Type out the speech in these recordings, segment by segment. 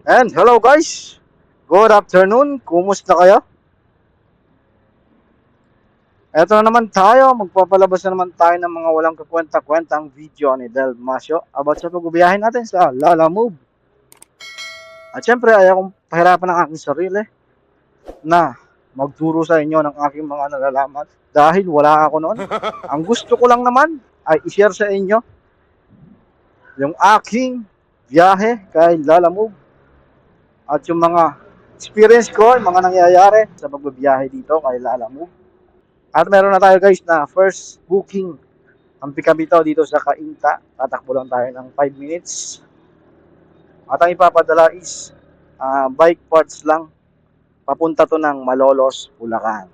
And hello guys, good afternoon, kumusta kayo? Eto na naman tayo, magpapalabas na naman tayo ng mga walang kakwenta-kwentang video ni Del Masio about sa pagbibiyahe natin sa Lalamove. At syempre, ayaw kong pahirapan ng aking sarili na magturo sa inyo ng aking mga nalalaman dahil wala ako noon. Ang gusto ko lang naman ay i-share sa inyo yung aking biyahe kay Lalamove at yung mga experience ko, yung mga nangyayari sa pagbibiyahe dito kay Lalamove. At meron na tayo guys na first booking. Ang pick-up dito sa Cainta. Tatakbo lang tayo ng 5 minutes. At ang ipapadala is bike parts lang. Papunta to ng Malolos, Bulacan.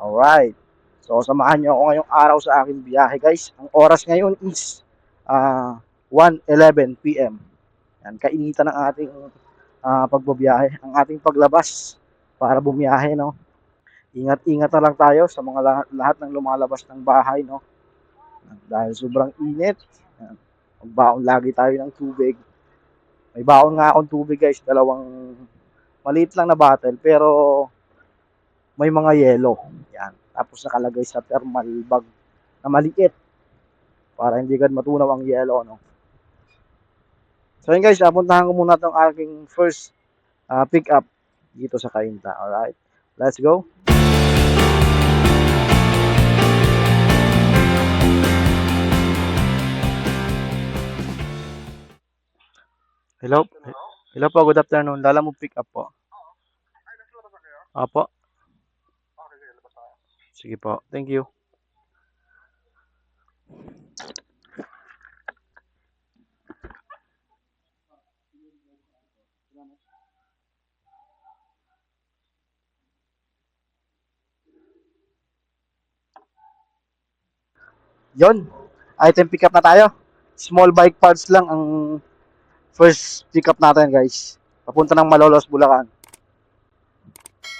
Alright. So samahan nyo ako ngayong araw sa aking biyahe guys. Ang oras ngayon is 1:11 p.m. Yan, kainitan ng ating pagbabiyahe. Ang ating paglabas para bumiyahe, no? Ingat-ingat na lang tayo sa mga lahat ng lumalabas ng bahay, no? Dahil sobrang init. Magbaon lagi tayo ng tubig. May baon nga akong tubig guys, dalawang maliit lang na bottle pero may mga yelo. Yan. Tapos nakalagay sa thermal bag na maliit para hindi agad matunaw ang yelo, no? So yun guys, napuntahan ko muna itong aking first pick up dito sa Cainta. Alright, let's go. Hello? Hello po, good afternoon. Lalamove pick up po. Opo. Sige po, thank you. Yon, item pick up na tayo. Small bike parts lang ang first pick up natin guys. Papunta ng Malolos, Bulacan.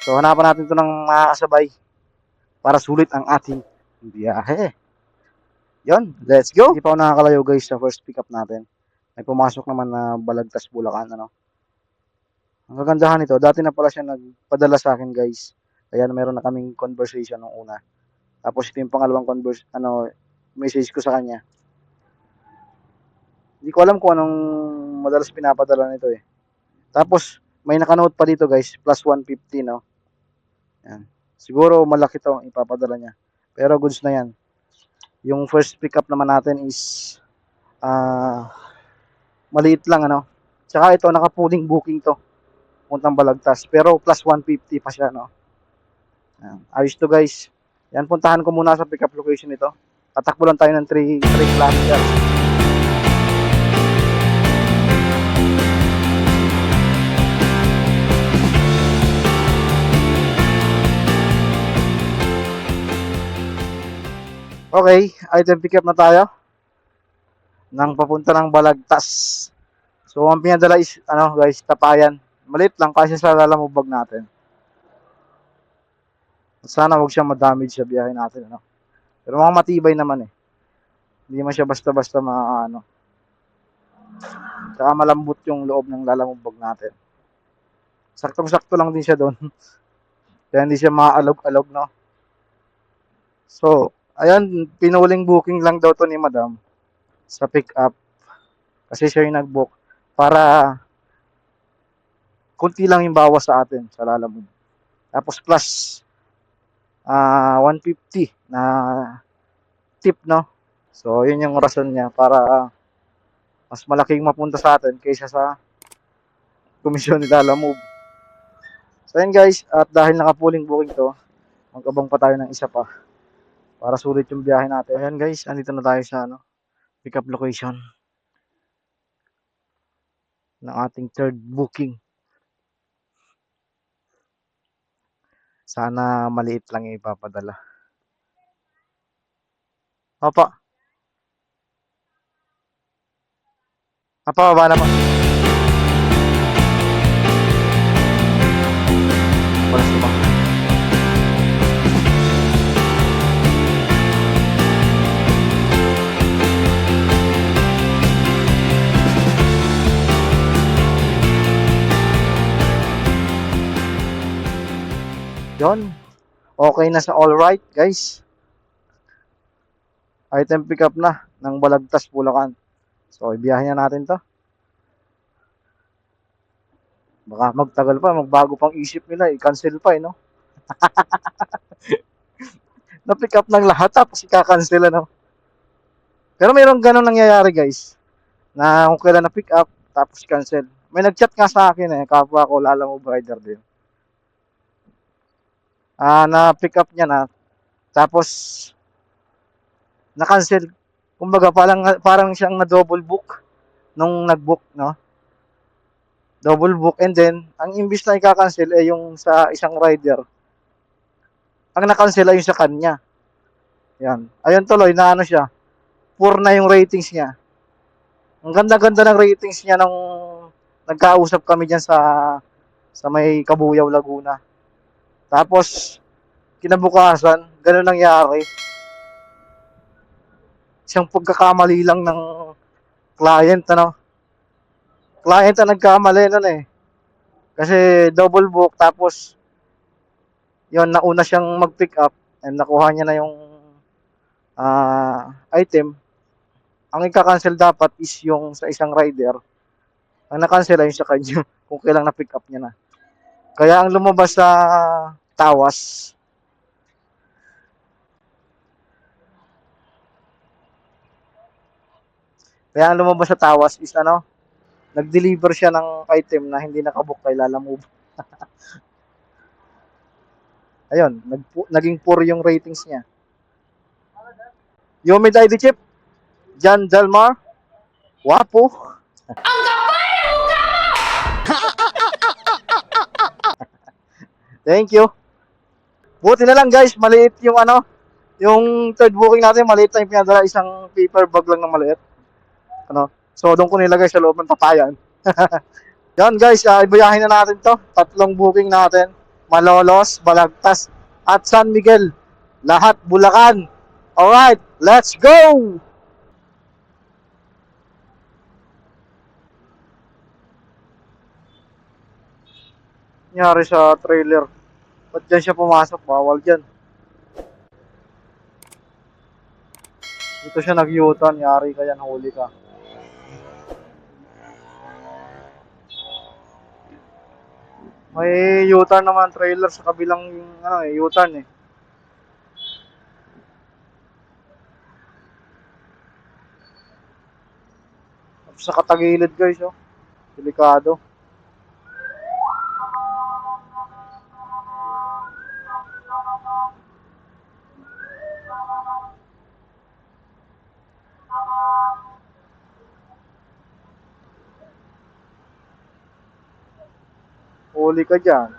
So hanapan natin to ng makakasabay para sulit ang ating biyahe. Yon, let's go. Hindi pa ako nakakalayo guys sa first pick up natin. May pumasok naman na Balagtas, Bulacan, ano. Ang kagandahan nito, dati na pala siya nagpadala sa akin guys. Kaya meron na kaming conversation nung una. Tapos ito yung pangalawang message ko sa kanya. Hindi ko alam kung anong madalas pinapadala nito eh. Tapos may nakanote pa dito guys, plus 150, no. Yan. Siguro malaki to ang ipapadala niya. Pero goods na yan. Yung first pick up naman natin is maliit lang, ano. Tsaka ito, naka-pooling booking to. Puntang Balagtas. Pero plus 150 pa siya, no. Yan. Ayos to guys. Yan, puntahan ko muna sa pick up location nito. Tatakbo lang tayo ng 3 kilometers. Okay, item pick up na tayo. Nang papunta ng Balagtas. So, ang pinadala is, guys, tapayan. Maliit lang kasi sa Lalamove bag natin. Sana wag siya ma-damage sa biyahe natin, ano. Pero mga matibay naman eh. Hindi man siya basta-basta Tsaka malambot yung loob ng Lalamove bag natin. Saktong-sakto lang din siya doon. Kaya hindi siya maalog-alog, no. So, ayan, pinuling booking lang daw to ni Madam sa pick up. Kasi siya yung nag-book para kunti lang yung bawas sa atin sa Lalamove. Tapos plus 150 na tip, no. So, yun yung rason niya para mas malaking mapunta sa atin kaysa sa komisyon ni Lalamove. So, yun guys, at dahil naka-pooling booking to, mag-abang pa tayo ng isa pa para sulit yung biyahe natin. Ayan guys, andito na tayo sa pick up location ng ating third booking. Sana maliit lang yung ipapadala. Opo. Baba na po. Walas na ba? Yon. Okay na sa all right, guys. Item pick up na ng Balagtas, Bulacan. So, ibiyahin na natin to. Baka magtagal pa, magbago pang isip nila, i-cancel pa, no? Na-pick up ng lahat, tapos i-cancel, no? Pero mayroong ganun nangyayari, guys. Na kung kailan na-pick up, tapos cancel. May nag-chat nga sa akin, kapwa ko, Lalamove rider din. Na-pick up niya na, tapos na-cancel. Kumbaga, parang siyang na-double book nung nag-book, no? Double book, and then ang imbis na i-cancel ay yung sa isang rider. Ang na-cancel ay yung sa kanya. Yan. Ayun tuloy na ano siya. Poor na yung ratings niya. Ang ganda-ganda ng ratings niya nung nagkausap kami diyan sa may Kabuyaw, Laguna. Tapos kinabukasan, ganun nangyari. Isang pagkakamali lang ng client, ano. Client ang nagkamali nun eh. Kasi double book, tapos yon nauna siyang mag-pick up and nakuha niya na yung item. Ang i-cancel dapat is yung sa isang rider. Ang na-cancel ay yung sa kanya kung kailang na-pick up niya na. Kaya ang lumabas sa tawas, is ano, nag-deliver siya ng item na hindi nakabook kay Lalamove. Ayun, naging poor yung ratings niya. Yomid ID chip, John Delmar, wapo. Thank you. Buti na lang guys, maliit yung ano, yung third booking natin, maliit na yung pinadala, isang paper bag lang na maliit. Ano? So, doon ko nilagay sa loob ng papayan. Yan guys, ibayahin na natin to. Tatlong booking natin. Malolos, Balagtas, at San Miguel. Lahat Bulacan. Alright, let's go! Nangyari sa trailer. Ba't dyan siya pumasok? Bawal dyan. Dito siya nag-U-turn. Yari ka yan, huli ka. May U-turn naman trailer sa kabilang ano, U-turn eh. Sa katagilid guys, oh. Delikado. Huli ka dyan.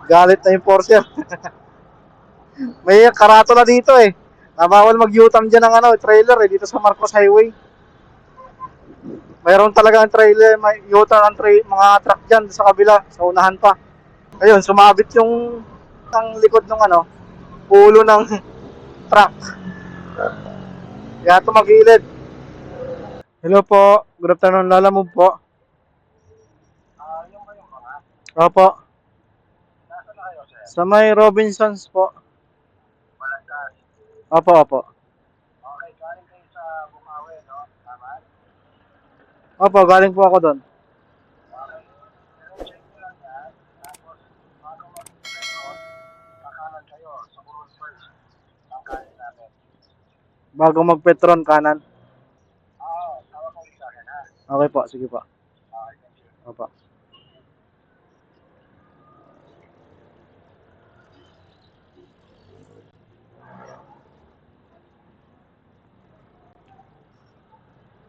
Galit na yung Porsche. May karatula dito eh. Bawal mag-U-turn dyan ng ano, trailer eh, dito sa Marcos Highway. Mayroon talaga ang trailer, may U-turn ang mga truck dyan sa kabila, sa unahan pa. Ayun, sumabit yung ang likod ng ano, ulo ng truck. Kaya tumagilid. Hello po, good afternoon, Lalamove po. Opo. Sa may Robinsons po. Opo, opo. Opo, galing po ako doon. Bago mag-Petron kanan. Okay po, sige po. Opo.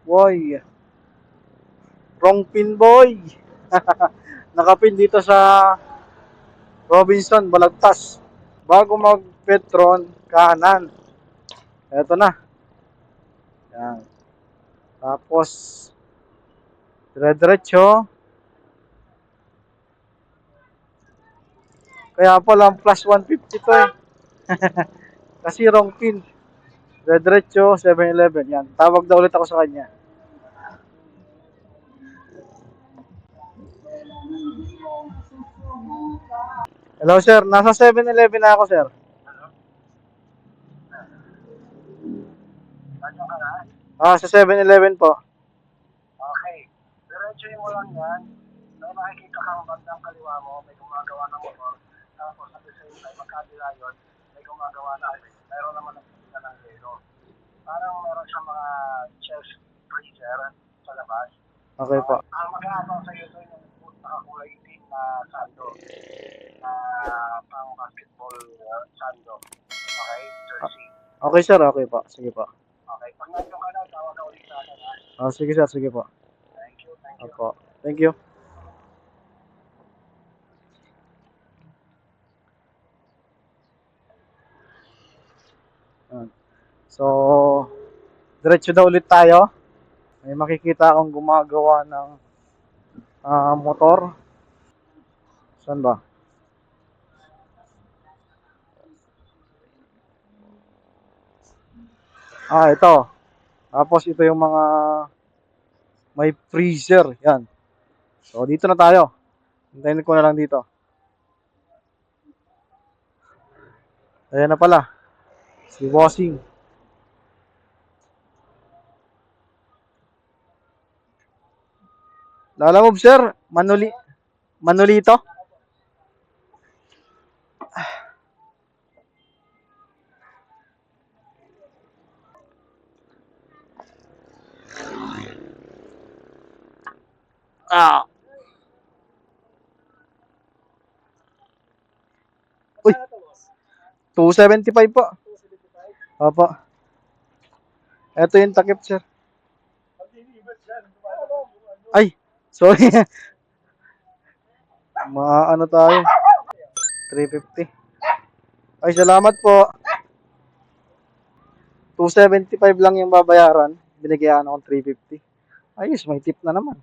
Boy. Wrong pin boy. Nakapin dito sa Robinson, Balagtas. Bago mag-Petron kanan. Eto na. Yan. Tapos, dire-diretso. Kaya pala plus 150 to eh. Kasi wrong pin. Diretso, 7-Eleven. Yan. Tawag na ulit ako sa kanya. Hello, sir. Nasa 7-Eleven na ako, sir. Sa 7-Eleven po. Okay. Diretsuhin mo lang yan. May makikita kang bandang kaliwa mo, may gumagawa ng motor. Tapos at the same time, magkabila yun, may gumagawa na mayroon naman nagpipila ng yelo. Parang meron siyang mga chest freezer sa labas. Okay po. Mag-aabang sa'yo ito yung nakakulay itim na sando. Na pang basketball sando. Okay? Jersey. Okay, sir. Okay po. Sige po. Okay. Pag nandiyon ka na, tawag ka ulit sa akin, ha? Sige, sir. Sige po. Thank you. Thank you. Opo. Thank you. So, diretso na ulit tayo. May makikita akong gumagawa ng motor. Saan ba? Ito. Tapos ito yung mga may freezer. Yan. So, dito na tayo. Hintayin ko na lang dito. Ayan na pala. Si Bossing. Lalamove, sir. Manolito. Uy, 275 po. Opo. Ito yung takip, sir. Ay, sorry. Maano tayo? 350. Ay, salamat po. 275 lang yung babayaran. Binigyan ako ng 350. Ayos, may tip na naman.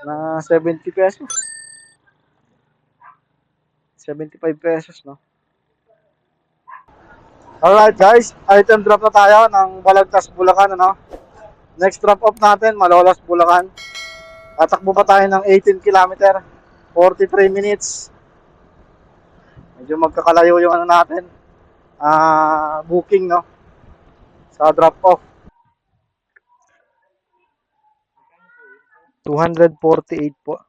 Na 70 pesos. 75 pesos, no? Alright, guys. Item drop na tayo ng Balagtas, Bulacan, ano? Next drop off natin, Malolos, Bulacan. Tatakbo pa tayo ng 18 km. 43 minutes. Medyo magkakalayo yung ano natin. Booking, no? Sa drop off. 248 po.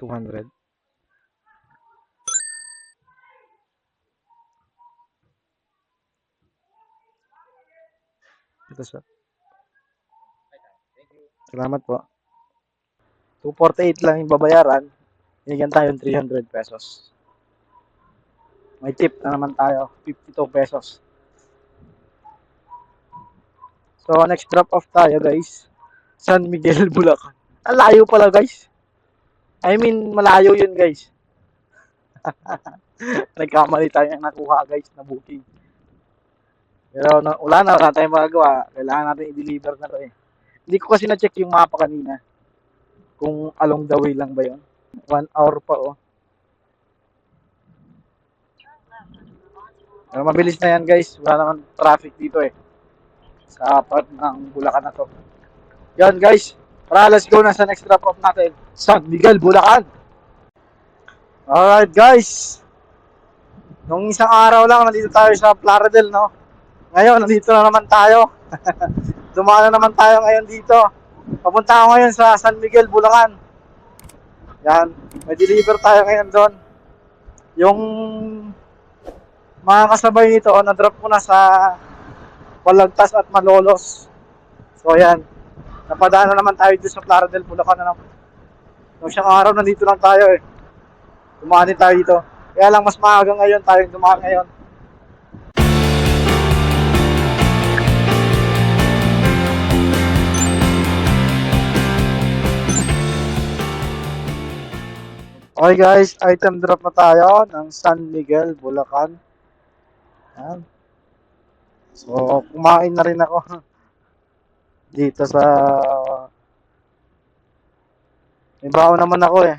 $200. Ito, sir. Salamat po. 248 lang yung babayaran. Bigyan tayo ng 300 pesos. May tip na naman tayo. 52 pesos. So, next drop off tayo, guys. San Miguel, Bulacan. Ang layo pala, guys. I mean, malayo yun, guys. Nagkamali tayo ng nakuha, guys, na booking. Pero wala tayong magagawa. Kailangan natin i-deliver na to eh. Hindi ko kasi na-check yung mapa kanina. Kung along the way lang ba yun. 1 hour pa oh. Pero mabilis na yan, guys. Wala naman traffic dito eh. Sa part ng Bulacan na to. Yan, guys. Tara, let's go na sa next drop off natin. San Miguel, Bulacan. Alright, guys. Nung isang araw lang, nandito tayo sa Plaridel, no? Ngayon, nandito na naman tayo. Dumaan na naman tayo ngayon dito. Papunta ako ngayon sa San Miguel, Bulacan. Yan. May deliver tayo ngayon doon. Yung mga kasabay nito, na-drop ko na sa Balagtas at Malolos. So, yan. Napadaan na naman tayo dito sa Plaridel, Bulacan na naman. Nung isang araw, nandito lang tayo eh. Dumaan din tayo dito. Kaya lang mas maaga ngayon tayong dumaan ngayon. Okay guys, item drop na tayo ng San Miguel, Bulacan. Yan. So, kumain na rin ako dito sa May baon naman ako eh.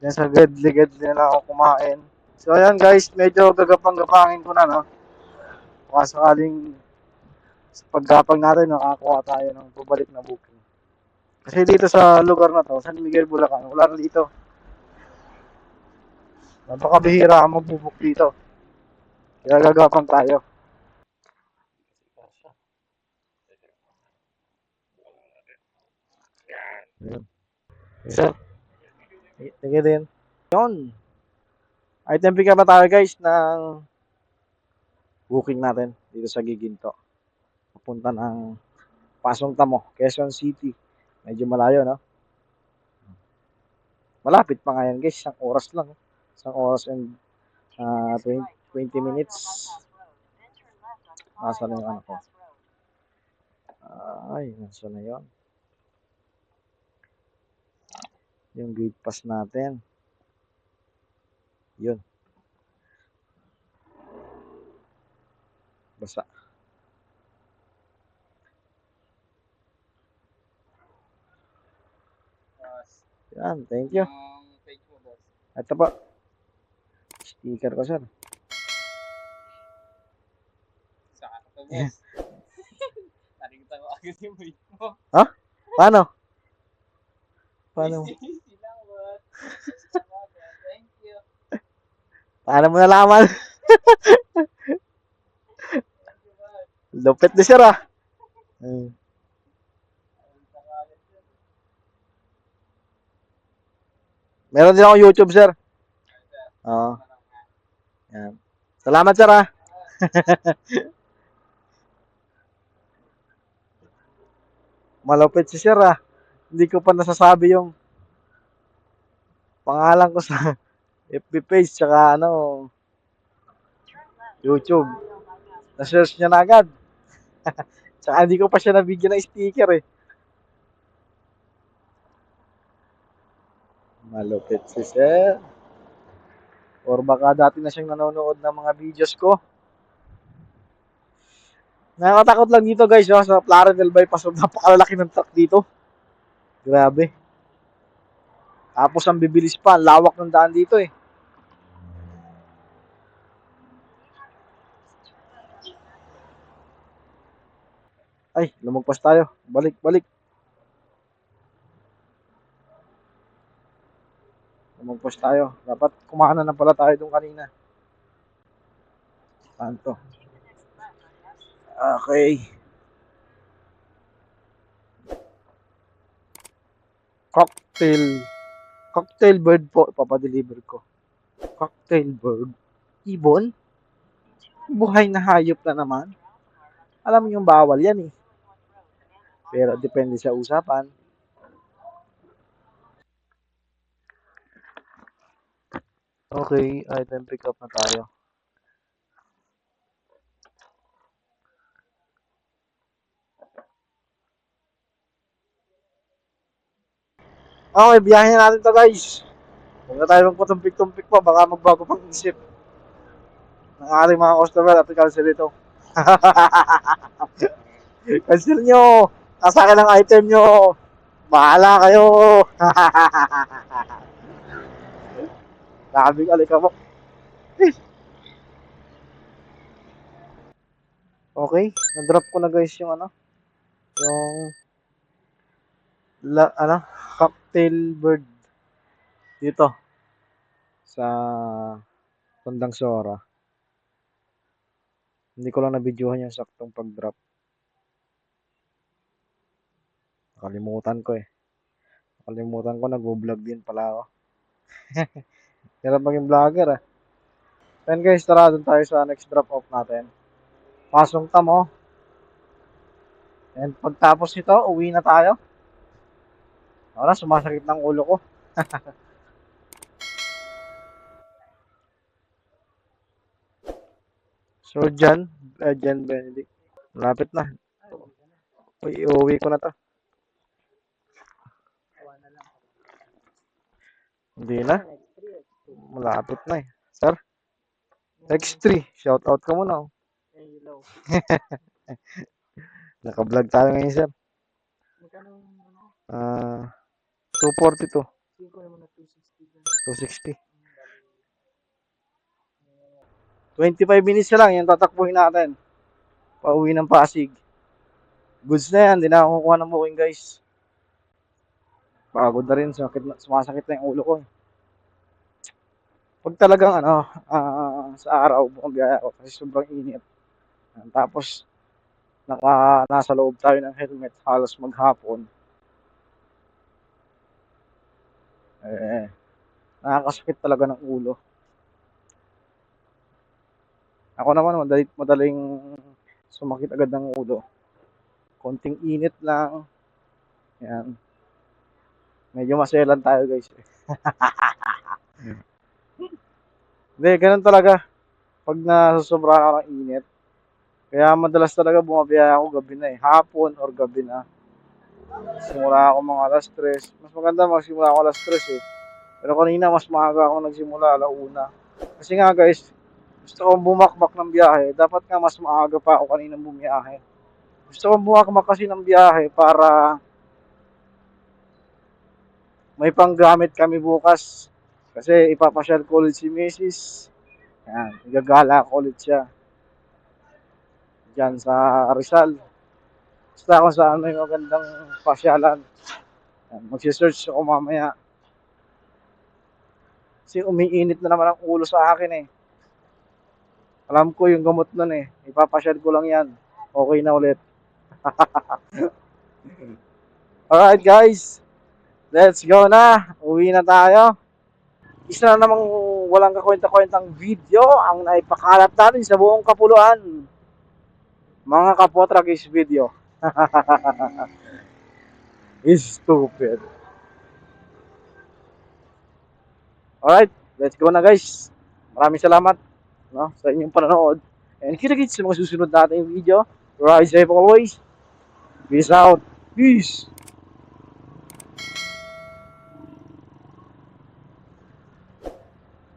Yan sa gedli-gedli na lang ako kumain. So ayan guys, medyo gagapang-gapangin ko na no. Baka sakaling sa paggapang natin nakakuha tayo ng pabalik na booking. Kasi dito sa lugar na to, San Miguel, Bulacan, wala na dito. Napakabihira ang magbubuk dito. Kaya gagapang tayo. Ayan. Sir, sige din. Yun. Item pick up na tayo guys ng booking natin dito sa Giginto. Papunta ng Pasong Tamo, Quezon City. Medyo malayo, no? Malapit pa nga yan guys. Isang oras lang. Isang oras and 20 minutes. Nasa na yung ano ko? Ay, nasa na yun? Yung gate pass natin. Yun. Basa. Yan, thank you. Ito pa. Sticker ko, sir. Saka ka to, boss. Nakikita ko agad yung weight mo. Ha? Paano? Paano? Easy lang, boss. Thank you. Paano mo nalaman? Lupit ni sir ah. Meron din ako YouTube, sir. Oo. Yan. Salamat, sir ah. Malupit si sir ah. Hindi ko pa nasasabi yung pangalan ko sa FB page tsaka ano, YouTube. Na-search niya na agad. Tsaka hindi ko pa siya nabigyan ng sticker eh. Malupit si sir. Or baka dati na siyang nanonood ng mga videos ko. Nakakatakot lang dito guys, oh, sa Plaridel bypass. Napakalaki ng truck dito. Grabe. Tapos ang bibilis pa, ang lawak ng daan dito eh. Ay, lumagpas tayo. Balik, balik. Lumagpas tayo. Dapat kumanan na pala tayo doon kanina. Saan to? Okay. Cocktail. Cocktail bird po. Ipapadeliver ko. Cocktail bird. Ibon? Buhay na hayop na naman. Alam mo yung bawal yan eh. Pero depende sa usapan. Okay, item pick up na tayo. Okay, biyahe natin to guys. Huwag na tayo magpatumpik-tumpik pa. Baka magbago pang isip ng ating mga customer at cancel ito. Cancel nyo. Nasa akin ang item nyo. Bahala kayo. Daming alikabok. Okay, na-drop ko na guys yung ano, yung cocktail bird dito sa Tandang Sora. Hindi ko lang na-videohan yung saktong pag-drop. Nakalimutan ko eh. Nakalimutan ko, nag-vlog din pala ako. Hirap maging vlogger ah. Then guys, tara dun tayo sa next drop off natin. Pasong Tamo. And pagtapos nito, uwi na tayo. Wala, sumasakit ng ulo ko. So, Jan Benedict. Malapit na. Uwi ko na to. Hindi na. Malapit na eh. Sir? X3. Shout out ka muna. Oh. Naka-vlog tayo ngayon, sir. 242. 5 naman na 260 dyan. 260. 25 minutes na lang yung tatakbuhin natin. Pauwi ng Pasig. Goods na yan. Hindi na ako kukuha ng booking, guys. Pagod na rin. Sumasakit na yung ulo ko. Pag talagang sa araw, bumabiyaya ako kasi sobrang init. Tapos, nasa loob tayo ng helmet halos maghapon. Nakakasakit talaga ng ulo. Ako naman, madaling sumakit agad ng ulo. Konting init lang. Yan. Medyo maselan tayo, guys. Hindi, ganun talaga. Pag nasosobra ka ng init. Kaya madalas talaga bumabiyaya ako gabi na hapon or gabi na. Simula ako mga alas 3. Mas maganda magsimula ako alas 3 eh. Pero kanina mas maaga ako nagsimula, 1:00. Kasi nga guys, gusto kong bumakbak ng biyahe. Dapat nga mas maaga pa ako kanina bumiyahe. Gusto kong bumakbak kasi ng biyahe para may panggamit kami bukas. Kasi ipapasyal ko ulit si Mrs. Yan, igagala ko ulit siya. Diyan sa Rizal. Basta kung saan may magandang pasyalan. Magsisearch ako mamaya. Kasi umiinit na naman ang ulo sa akin eh. Alam ko yung gamot nun eh. Ipapasyal ko lang yan. Okay na ulit. Alright guys. Let's go na. Uwi na tayo. Isa na namang walang kakwenta-kwentang video ang naipakalat natin sa buong kapuluan. Mga Kapotragis video. Is stupid. Alright, let's go na guys. Maraming salamat sa inyong panonood. And kita-kits sa mga susunod nating video. Rise safe always. Peace out. Peace.